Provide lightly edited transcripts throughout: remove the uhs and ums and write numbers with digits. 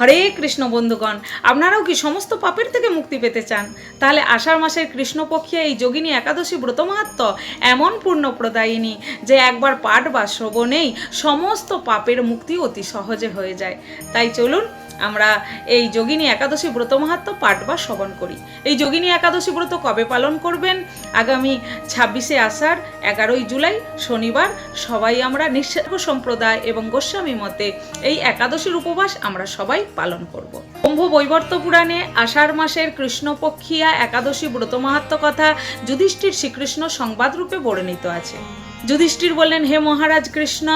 হরে কৃষ্ণ বন্ধুগণ, আপনারাও কি সমস্ত পাপের থেকে মুক্তি পেতে চান? তাহলে আষাঢ় মাসের কৃষ্ণপক্ষিয়া এই যোগিনী একাদশী ব্রত মাহাত্ম্য এমন পূর্ণ প্রদায়িনী যে একবার পাঠ বা শ্রবণেই সমস্ত পাপের মুক্তি অতি সহজে হয়ে যায়। তাই চলুন আমরা এই যোগিনী একাদশী ব্রত মাহাত্ম্য পাঠ বা শ্রবণ করি। এই যোগিনী একাদশী ব্রত কবে পালন করবেন? আগামী 26শে আষাঢ় 11ই জুলাই শনিবার সবাই আমরা নিঃস্বার্থ সম্প্রদায় এবং গোস্বামী মতে এই একাদশীর উপবাস আমরা সবাই পালন করব। কুম্ভ বৈবর্ত পুরাণে আষাঢ় মাসের কৃষ্ণপক্ষিয়া একাদশী ব্রত মাহাত্ম্য কথা যুধিষ্ঠির শ্রীকৃষ্ণ সংবাদ রূপে বর্ণিত আছে। যুধিষ্ঠির বললেন, হে মহারাজ কৃষ্ণ,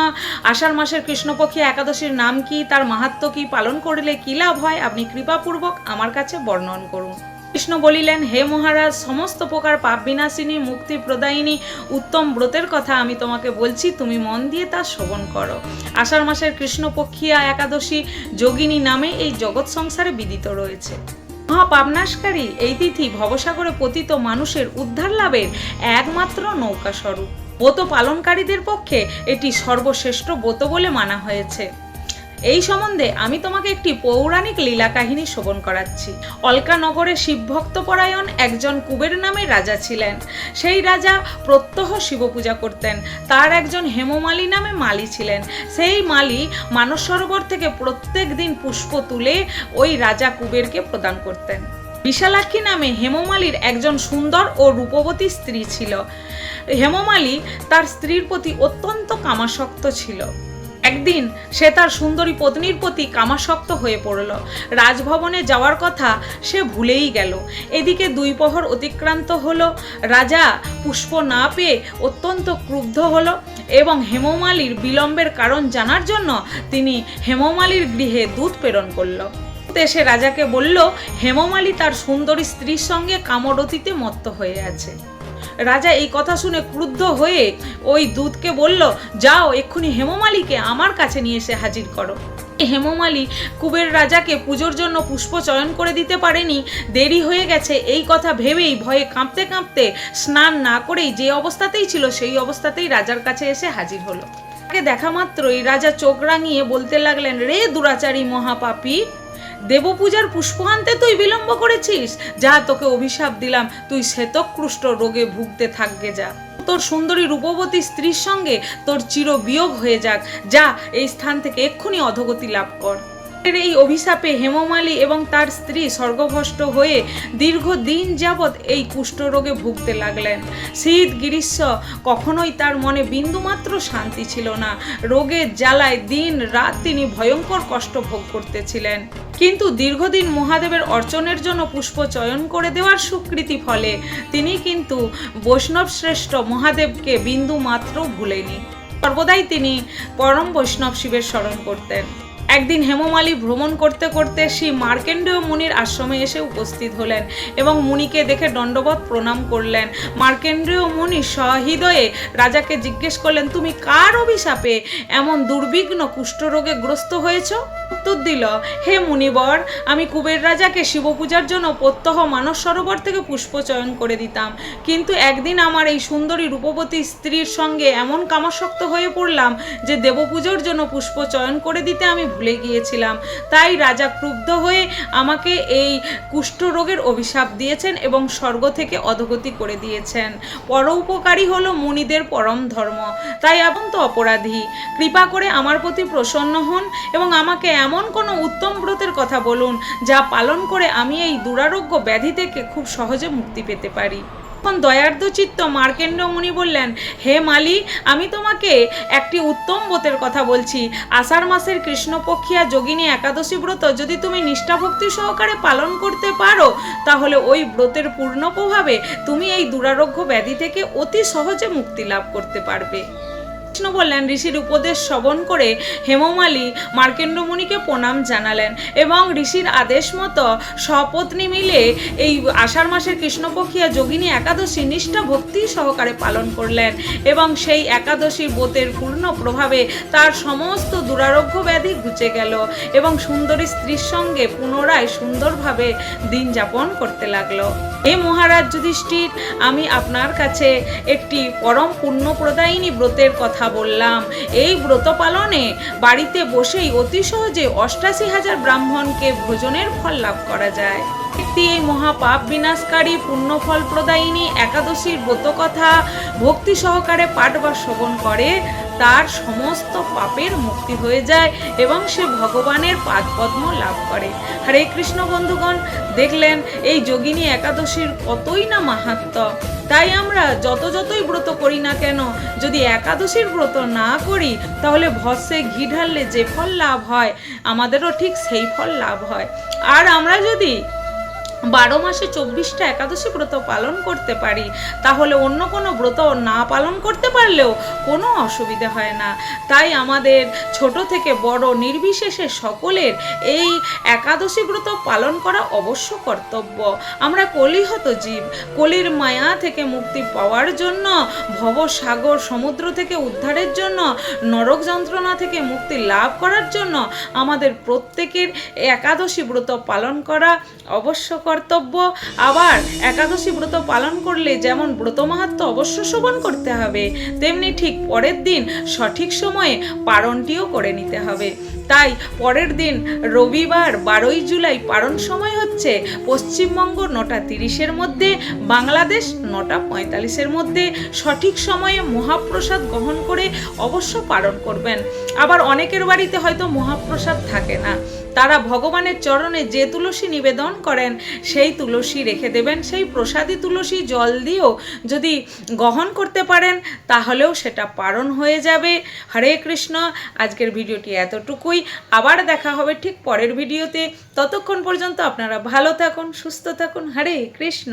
আষাঢ় মাসের কৃষ্ণপক্ষী একাদশীর নাম কি, তার মাহাত্ম্য কি, পালন করলে কি লাভ হয়, আপনি কৃপাপূর্বক আমার কাছে বর্ণন করুন। কৃষ্ণ বলিলেন, হে মহারাজ, সমস্ত প্রকার পাপ বিনাশিনী মুক্তি প্রদায়িনী উত্তম ব্রতের কথা আমি তোমাকে বলছি, তুমি মন দিয়ে তা শ্রবণ করো। আষাঢ় মাসের কৃষ্ণপক্ষিয়া একাদশী যোগিনী নামে এই জগৎ সংসারে বিদিত রয়েছে। মহাপাপনাশকারী এই তিথি ভবসাগরে পতিত মানুষের উদ্ধার লাভের একমাত্র নৌকা স্বরূপ। ব্রত পালনকারীদের পক্ষে এটি সর্বশ্রেষ্ঠ ব্রত বলে মানা হয়েছে। এই সম্বন্ধে আমি তোমাকে একটি পৌরাণিক লীলা কাহিনী শ্রবণ করাচ্ছি। অলকানগরে শিবভক্তপরায়ণ একজন কুবের নামে রাজা ছিলেন। সেই রাজা প্রত্যহ শিব পূজা করতেন। তার একজন হেমমালী নামে মালী ছিলেন। সেই মালী মানস সরোবর থেকে প্রত্যেক দিন পুষ্প তুলে ওই রাজা কুবেরকে প্রদান করতেন। বিশালাক্ষী নামে হেমমালীর একজন সুন্দর ও রূপবতী স্ত্রী ছিল। হেমমালী তার স্ত্রীর প্রতি অত্যন্ত কামাসক্ত ছিল। একদিন সে তার সুন্দরী পত্নীর প্রতি কামাসক্ত হয়ে পড়ল। রাজভবনে যাওয়ার কথা সে ভুলেই গেল। এদিকে 2 প্রহর অতিক্রান্ত হলো। রাজা পুষ্প না পেয়ে অত্যন্ত ক্রুদ্ধ হলো এবং হেমমালীর বিলম্বের কারণ জানার জন্য তিনি হেমমালীর গৃহে দূত প্রেরণ করল। সে রাজাকে বলল, হেমমালী তার সুন্দরী স্ত্রীর সঙ্গে কামরতিতে মত্ত হয়ে আছে। রাজা এই কথা শুনে ক্রুদ্ধ হয়ে ওই দূতকে বলল, যাও এক্ষুনি হেমমালীকে আমার কাছে নিয়ে এসে হাজির করো। হেমমালী কুবের রাজাকে পুজোর জন্য পুষ্প চয়ন করে দিতে পারেনি, দেরি হয়ে গেছে এই কথা ভেবেই ভয়ে কাঁপতে কাঁপতে স্নান না করেই যে অবস্থাতেই ছিল সেই অবস্থাতেই রাজার কাছে এসে হাজির হলো। তাকে দেখা মাত্রই রাজা চোখ রাঙিয়ে বলতে লাগলেন, রে দুরাচারী মহাপাপী, দেবপূজার পুষ্প আনতে তুই বিলম্ব করেছিস? যা, তোকে অভিশাপ দিলাম, তুই শ্বেতকুষ্ঠ রোগে ভুগতে থাকবে। যা, তোর সুন্দরী রূপবতী স্ত্রীর সঙ্গে তোর চির বিয়োগ হয়ে যাক। যা, এই স্থান থেকে এক্ষুনি অধোগতি লাভ কর। এই অভিশাপে হেমমালী এবং তার স্ত্রী স্বর্গভ্রষ্ট হয়ে দীর্ঘদিন যাবৎ এই কুষ্ঠরোগে ভুগতে লাগলেন। শীত গ্রীষ্ম কখনোই তার মনে বিন্দুমাত্র শান্তি ছিল না। রোগের জ্বালায় দিন রাত তিনি ভয়ঙ্কর কষ্ট ভোগ করতেছিলেন। কিন্তু দীর্ঘদিন মহাদেবের অর্চনের জন্য পুষ্প চয়ন করে দেওয়ার স্বীকৃতি ফলে তিনি কিন্তু বৈষ্ণব শ্রেষ্ঠ মহাদেবকে বিন্দু মাত্র ভুলেনি। সর্বদাই তিনি পরম বৈষ্ণব শিবের স্মরণ করতেন। একদিন হেমমালী ভ্রমণ করতে করতে শ্রী মার্কেন্ডেয় মুনির আশ্রমে এসে উপস্থিত হলেন এবং মুনিকে দেখে দণ্ডবত প্রণাম করলেন। মার্কেন্ডেয় মুনি সহৃদয়ে রাজাকে জিজ্ঞেস করলেন, তুমি কার অভিশাপে এমন দুর্বিঘ্ন কুষ্ঠরোগে গ্রস্ত হয়েছ? উত্তর দিল, হে মুনিবর, আমি কুবের রাজাকে শিবপূজার জন্য প্রত্যহ মানস সরোবর থেকে পুষ্প চয়ন করে দিতাম, কিন্তু একদিন আমার এই সুন্দরী রূপবতী স্ত্রীর সঙ্গে এমন কামাসক্ত হয়ে পড়লাম যে দেবপূজার জন্য পুষ্প চয়ন করে দিতে আমি ভুলে গিয়েছিলাম। তাই রাজা ক্রুদ্ধ হয়ে আমাকে এই কুষ্ঠরোগের অভিশাপ দিয়েছেন এবং স্বর্গ থেকে অধোগতি করে দিয়েছেন। পরোপকারী হলো মুনিদের পরম ধর্ম, তাই আপন তো অপরাধী। কৃপা করে আমার প্রতি প্রসন্ন হন এবং আমাকে এমন কোনো উত্তম ব্রতের কথা বলুন যা পালন করে আমি এই দুরারোগ্য ব্যাধি থেকে খুব সহজে মুক্তি পেতে পারি। তখন দয়ার্দ্র চিত্ত মার্কেন্ড মুনি বললেন, হে মালী, আমি তোমাকে একটি উত্তম ব্রতের কথা বলছি। আষাঢ় মাসের কৃষ্ণপক্ষিয়া যোগিনী একাদশী ব্রত যদি তুমি নিষ্ঠাভক্তি সহকারে পালন করতে পারো, তাহলে ওই ব্রতের পূর্ণ প্রভাবে তুমি এই দুরারোগ্য ব্যাধি থেকে অতি সহজে মুক্তি লাভ করতে পারবে। কৃষ্ণ বললেন, ঋষির উপদেশ শ্রবণ করে হেমমালী মার্কেন্ড মুনিকে প্রণাম জানালেন এবং ঋষির আদেশ মতো সপত্নী মিলে এই আষাঢ় মাসের কৃষ্ণপক্ষিয়া যোগিনী একাদশী নিষ্ঠা ভক্তি সহকারে পালন করলেন এবং সেই একাদশীর ব্রতের পূর্ণ প্রভাবে তার সমস্ত দুরারোগ্য ব্যাধি ঘুচে গেল এবং সুন্দরী স্ত্রীর সঙ্গে পুনরায় সুন্দরভাবে দিন যাপন করতে লাগলো। হে মহারাজ যুধিষ্ঠির, আমি আপনার কাছে একটি পরম পুণ্যপ্রদায়িনী ব্রতের কথা কথা বললাম। এই ব্রত পালনে বাড়িতে বসেই অতি সহজে ৮৮,০০০ ব্রাহ্মণকে ভোজনের ফল লাভ করা যায়। ব্যক্তি এই মহাপাপ বিনাশকারী পুণ্যফল প্রদায়িনী একাদশীর ব্রতকথা ভক্তি সহকারে পাঠ বা শ্রবণ করে, তার সমস্ত পাপের মুক্তি হয়ে যায় এবং সে ভগবানের পাদপদ্ম লাভ করে। হরে কৃষ্ণ বন্ধুগণ, দেখলেন এই যোগিনী একাদশীর কতই না মাহাত্ম্য। তাই আমরা যতই ব্রত করি না কেন, যদি একাদশীর ব্রত না করি, তাহলে ভস্মে ঘি ঢাললে যে ফল লাভ হয়, আমাদেরও ঠিক সেই ফল লাভ হয়। আর আমরা যদি 12 মাসে 24টা একাদশী ব্রত পালন করতে পারি, তাহলে অন্য কোনো ব্রত না পালন করতে পারলেও কোনো অসুবিধা হয় না। তাই আমাদের ছোট থেকে বড় নির্বিশেষে সকলের এই একাদশী ব্রত পালন করা অবশ্য কর্তব্য। আমরা কলিহত জীব, কলির মায়া থেকে মুক্তি পাওয়ার জন্য, ভবসাগর সমুদ্র থেকে উদ্ধারের জন্য, নরক যন্ত্রণা থেকে মুক্তি লাভ করার জন্য আমাদের প্রত্যেকের একাদশী ব্রত পালন করা অবশ্য কর্তব্য। আবার একাদশী ব্রত পালন করলে যেমন ব্রত মাহাত্ম্য অবশ্য শ্রবণ করতে হবে, তেমনি ঠিক পরের দিন সঠিক সময়ে পারণটিও করে নিতে হবে। তাই পরের দিন রবিবার 12ই জুলাই পারণ সময় হচ্ছে পশ্চিমবঙ্গ 9:30-এর মধ্যে, বাংলাদেশ 9:45-এর মধ্যে। সঠিক সময়ে মহাপ্রসাদ গ্রহণ করে অবশ্য পারণ করবেন। আবার অনেকের বাড়িতে হয়তো মহাপ্রসাদ থাকে না, তারা ভগবানের চরণে যে তুলসী নিবেদন করেন সেই তুলসী রেখে দেবেন। সেই প্রসাদী তুলসী জল দিয়েও যদি গ্রহণ করতে পারেন, তাহলেও সেটা পারণ হয়ে যাবে। হরে কৃষ্ণ। আজকের ভিডিওটি এতটুকুই। আবার দেখা হবে ঠিক পরের ভিডিওতে। ততক্ষণ পর্যন্ত আপনারা ভালো থাকুন, সুস্থ থাকুন। হরে কৃষ্ণ।